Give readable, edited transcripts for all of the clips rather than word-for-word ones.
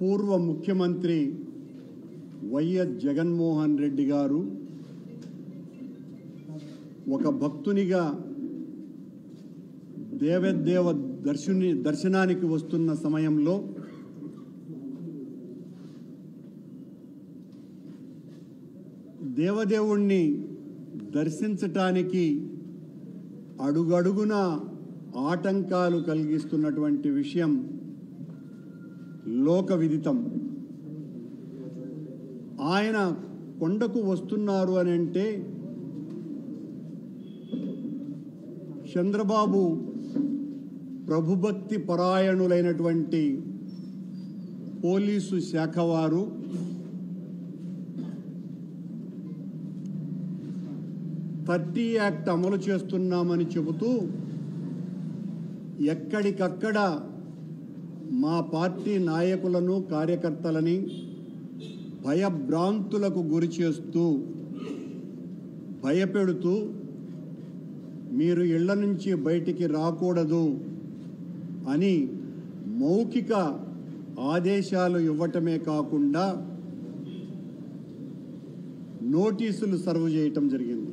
పూర్వ ముఖ్యమంత్రి వైఎస్ జగన్మోహన్ రెడ్డి గారు ఒక భక్తునిగా దేవదేవ దర్శనానికి వస్తున్న సమయంలో దేవదేవుణ్ణి దర్శించటానికి అడుగడుగున ఆటంకాలు కలిగిస్తున్నటువంటి విషయం లోక విదితం. ఆయన కొండకు వస్తున్నారు అని అంటే చంద్రబాబు ప్రభుభక్తి పరాయణులైనటువంటి పోలీసు శాఖ వారు థర్టీ యాక్ట్ అమలు చేస్తున్నామని చెబుతూ ఎక్కడికక్కడ మా పార్టీ నాయకులను కార్యకర్తలని భయభ్రాంతులకు గురి చేస్తూ భయపెడుతూ మీరు ఇళ్ల నుంచి బయటికి రాకూడదు అని మౌఖిక ఆదేశాలు ఇవ్వటమే కాకుండా నోటీసులు సర్వ్ చేయటం జరిగింది.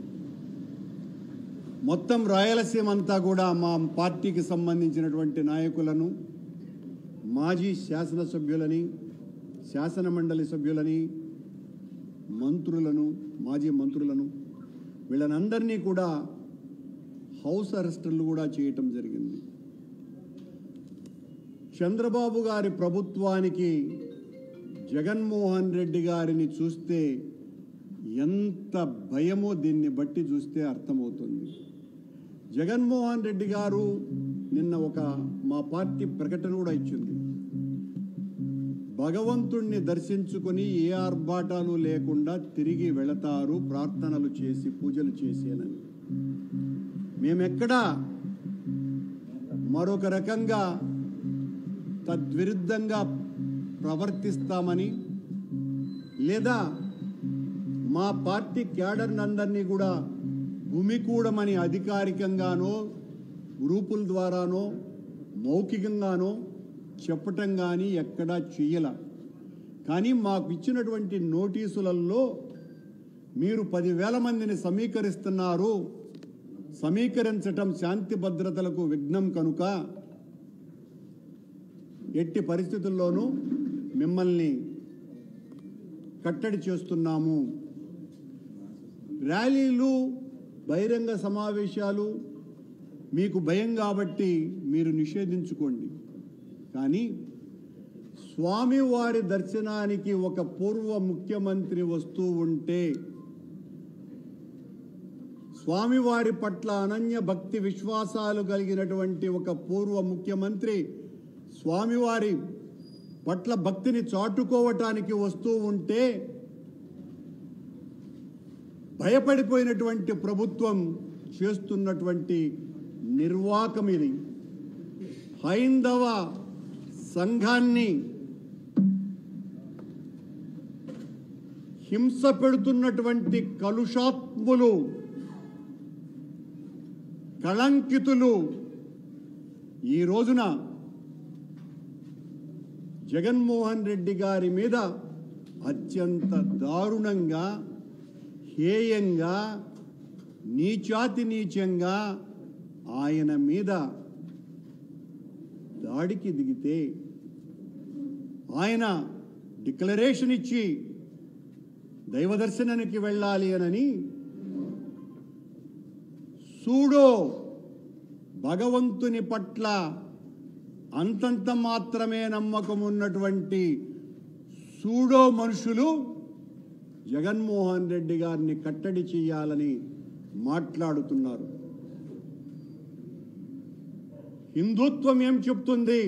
మొత్తం రాయలసీమ అంతా కూడా మా పార్టీకి సంబంధించినటువంటి నాయకులను, మాజీ శాసనసభ్యులని, శాసన మండలి సభ్యులని, మంత్రులను, మాజీ మంత్రులను వీళ్ళనందరినీ కూడా హౌస్ అరెస్టులు కూడా చేయటం జరిగింది. చంద్రబాబు గారి ప్రభుత్వానికి జగన్మోహన్ రెడ్డి గారిని చూస్తే ఎంత భయమో దీన్ని బట్టి చూస్తే అర్థమవుతుంది. జగన్మోహన్ రెడ్డి గారు నిన్న మా పార్టీ ప్రకటన కూడా ఇచ్చింది. భగవంతుణ్ణి దర్శించుకొని ఏ ఆర్భాటాలు లేకుండా తిరిగి వెళతారు ప్రార్థనలు చేసి పూజలు చేసేనని. మేమెక్కడా మరొక రకంగా తద్విరుద్ధంగా ప్రవర్తిస్తామని లేదా మా పార్టీ క్యాడర్నందరినీ కూడా గుమికూడమని అధికారికంగానో గ్రూపుల ద్వారానో మౌఖికంగానో చెప్పటం కానీ ఎక్కడా చెయ్యల. కానీ మాకు ఇచ్చినటువంటి నోటీసులలో మీరు 10,000 మందిని సమీకరిస్తున్నారు, సమీకరించటం శాంతి భద్రతలకు విఘ్నం కనుక ఎట్టి పరిస్థితుల్లోనూ మిమ్మల్ని కట్టడి చేస్తున్నాము. ర్యాలీలు, బహిరంగ సమావేశాలు మీకు భయం కాబట్టి మీరు నిషేధించుకోండి. కానీ స్వామివారి దర్శనానికి ఒక పూర్వ ముఖ్యమంత్రి వస్తూ ఉంటే, స్వామివారి పట్ల అనన్య భక్తి విశ్వాసాలు కలిగినటువంటి ఒక పూర్వ ముఖ్యమంత్రి స్వామివారి పట్ల భక్తిని చాటుకోవటానికి వస్తూ ఉంటే భయపడిపోయినటువంటి ప్రభుత్వం చేస్తున్నటువంటి నిర్వాకం ఇది. హైందవ సంఘాన్ని హింస పెడుతున్నటువంటి కలుషాత్ములు, కళంకితులు ఈ రోజున జగన్మోహన్ రెడ్డి గారి మీద అత్యంత దారుణంగా, హేయంగా, నీచాతి నీచంగా ఆయన మీద దాడికి దిగితే ఆయన డిక్లరేషన్ ఇచ్చి దైవదర్శనానికి వెళ్ళాలి అని సూడో భగవంతుని పట్ల అంతంత మాత్రమే నమ్మకం ఉన్నటువంటి సూడో మనుషులు జగన్మోహన్ రెడ్డి గారిని కట్టడి చేయాలని మాట్లాడుతున్నారు. హిందుత్వం ఏం చెప్తుంది?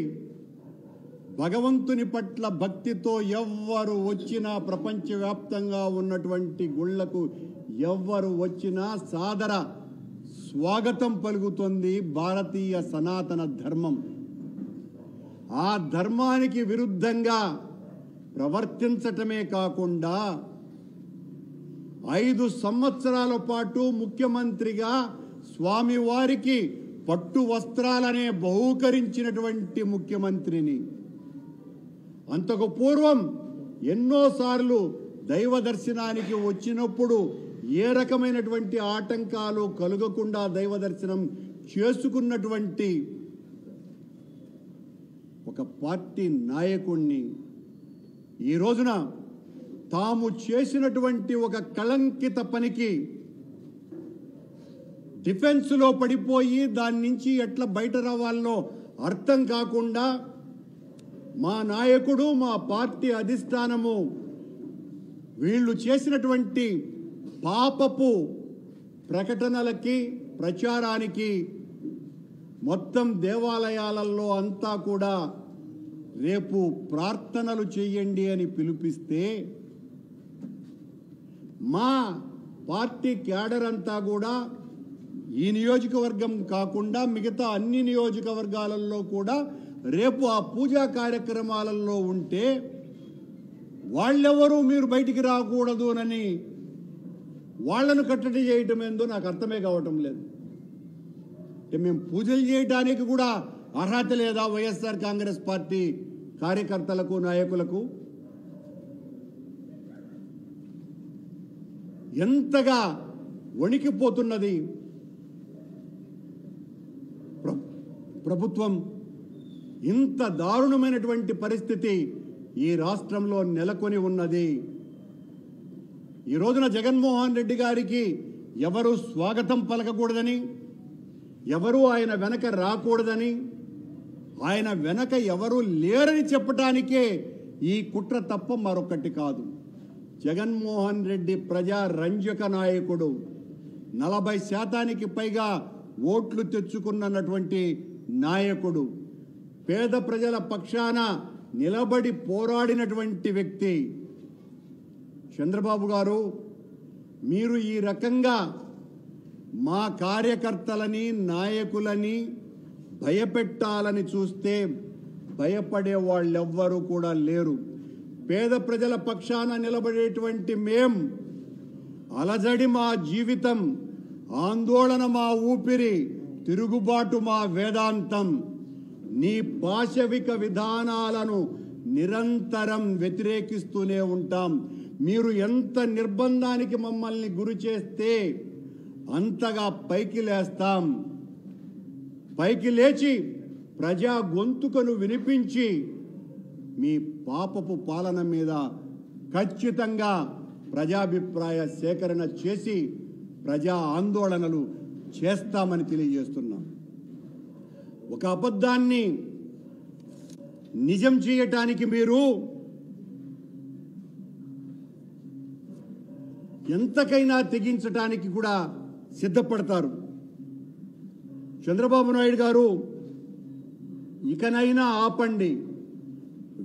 భగవంతుని పట్ల భక్తితో ఎవ్వరు వచ్చినా, ప్రపంచవ్యాప్తంగా ఉన్నటువంటి గుళ్లకు ఎవ్వరు వచ్చినా సాదర స్వాగతం పలుకుతుంది భారతీయ సనాతన ధర్మం. ఆ ధర్మానికి విరుద్ధంగా ప్రవర్తించటమే కాకుండా 5 సంవత్సరాల పాటు ముఖ్యమంత్రిగా స్వామివారికి పట్టు వస్త్రాలనే బహూకరించినటువంటి ముఖ్యమంత్రిని అంతకు పూర్వం ఎన్నోసార్లు దైవ దర్శనానికి వచ్చినప్పుడు ఏ రకమైనటువంటి ఆటంకాలు కలుగకుండా దైవ దర్శనం చేసుకున్నటువంటి ఒక పార్టీ నాయకుణ్ణి ఈ రోజున తాము చేసినటువంటి ఒక కళంకిత పనికి డిఫెన్స్లో పడిపోయి దాని నుంచి ఎట్లా బయట రావాలో అర్థం కాకుండా మా నాయకుడు మా పార్టీ అధిష్టానము వీళ్ళు చేసినటువంటి పాపపు ప్రకటనలకి ప్రచారానికి మొత్తం దేవాలయాలలో అంతా కూడా రేపు ప్రార్థనలు చేయండి అని పిలిపిస్తే మా పార్టీ క్యాడర్ అంతా కూడా ఈ నియోజకవర్గం కాకుండా మిగతా అన్ని నియోజకవర్గాలలో కూడా రేపు ఆ పూజా కార్యక్రమాలలో ఉంటే వాళ్ళెవరూ మీరు బయటికి రాకూడదు అని వాళ్లను కట్టడి చేయటం ఏందో నాకు అర్థమే కావటం లేదు. మేము పూజలు చేయడానికి కూడా అర్హత లేదా వైఎస్ఆర్ కాంగ్రెస్ పార్టీ కార్యకర్తలకు నాయకులకు? ఎంతగా వణికిపోతున్నది ప్రభుత్వం. ఇంత దారుణమైనటువంటి పరిస్థితి ఈ రాష్ట్రంలో నెలకొని ఉన్నది. ఈ రోజున జగన్మోహన్ రెడ్డి గారికి ఎవరు స్వాగతం పలకకూడదని, ఎవరు ఆయన వెనక రాకూడదని, ఆయన వెనక ఎవరు లేరని చెప్పటానికే ఈ కుట్ర తప్ప మరొకటి కాదు. జగన్మోహన్ రెడ్డి ప్రజా రంజక నాయకుడు, 40% పైగా ఓట్లు తెచ్చుకున్నటువంటి నాయకుడు, పేద ప్రజల పక్షాన నిలబడి పోరాడినటువంటి వ్యక్తి చంద్రబాబు గారు. మీరు ఈ రకంగా మా కార్యకర్తలని నాయకులని భయపెట్టాలని చూస్తే భయపడే వాళ్ళెవ్వరూ కూడా లేరు. పేద ప్రజల పక్షాన నిలబడేటువంటి మేం, అలజడి మా జీవితం, ఆందోళన మా ఊపిరి, తిరుగుబాటు మా వేదాంతం. నీ పాశవిక విధానాలను నిరంతరం వ్యతిరేకిస్తూనే ఉంటాం. మీరు ఎంత నిర్బంధానికి మమ్మల్ని గురి చేస్తే అంతగా పైకి లేస్తాం. పైకి లేచి ప్రజా గొంతుకను వినిపించి మీ పాపపు పాలన మీద ఖచ్చితంగా ప్రజాభిప్రాయ సేకరణ చేసి ప్రజా ఆందోళనలు చేస్తామని తెలియజేస్తున్నాం. ఒక అబద్ధాన్ని నిజం చేయటానికి మీరు ఎంతకైనా తెగించటానికి కూడా సిద్ధపడతారు. చంద్రబాబు నాయుడు గారు, ఇకనైనా ఆపండి.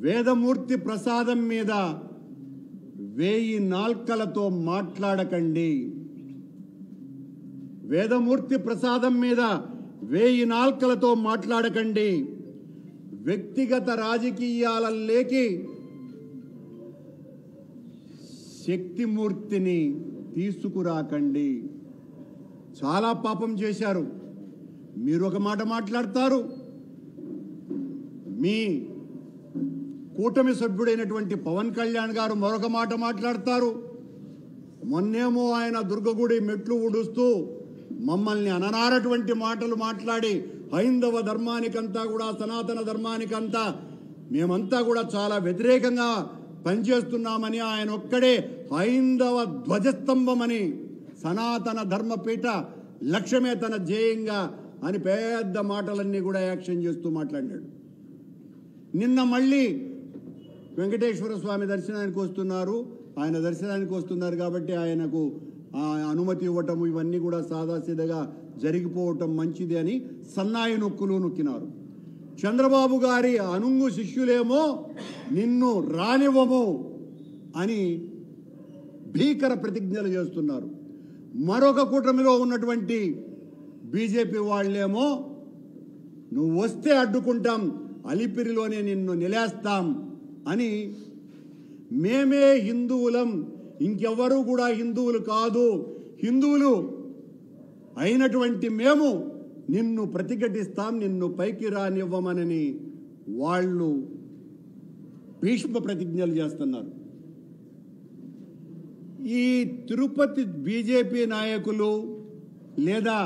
వేదమూర్తి ప్రసాదం మీద 1000 నాల్కలతో మాట్లాడకండి. వేదమూర్తి ప్రసాదం మీద 1000 నాల్కలతో మాట్లాడకండి. వ్యక్తిగత రాజకీయాలలోకి శక్తిమూర్తిని తీసుకురాకండి. చాలా పాపం చేశారు. మీరు ఒక మాట మాట్లాడతారు, మీ కూటమి సభ్యుడైనటువంటి పవన్ కళ్యాణ్ గారు మరొక మాట మాట్లాడతారు. మొన్నేమో ఆయన దుర్గగుడి మెట్లు ఊడుస్తూ మమ్మల్ని అననారటువంటి మాటలు మాట్లాడి హైందవ ధర్మానికంతా కూడా, సనాతన ధర్మానికంతా మేమంతా కూడా చాలా వ్యతిరేకంగా పనిచేస్తున్నామని, ఆయన ఒక్కడే హైందవ ధ్వజస్తంభమని, సనాతన ధర్మపీఠ లక్ష్యమే తన ధ్యేయంగా అని పెద్ద మాటలన్నీ కూడా యాక్షన్ చేస్తూ మాట్లాడినాడు. నిన్న మళ్ళీ వెంకటేశ్వర స్వామి దర్శనానికి వస్తున్నారు, ఆయన దర్శనానికి వస్తున్నారు కాబట్టి ఆయనకు అనుమతి ఇవ్వటం, ఇవన్నీ కూడా సాదాసీదగా జరిగిపోవటం మంచిది అని సన్నాయి నొక్కులు నొక్కినారు. చంద్రబాబు గారి అనుంగు శిష్యులేమో నిన్ను రానివ్వము అని భీకర ప్రతిజ్ఞలు చేస్తున్నారు. మరొక కూటమిలో ఉన్నటువంటి బీజేపీ వాళ్ళేమో నువ్వు వస్తే అడ్డుకుంటాం, అలిపిరిలోనే నిన్ను నిలేస్తాం అని, మేమే హిందువులం, ఇంకెవ్వరూ కూడా హిందువులు కాదు, హిందువులు అయినటువంటి మేము నిన్ను ప్రతిఘటిస్తాం, నిన్ను పైకి రానివ్వమనని వాళ్ళు భీష్మ ప్రతిజ్ఞలు చేస్తున్నారు. ఈ తిరుపతి బీజేపీ నాయకులు లేదా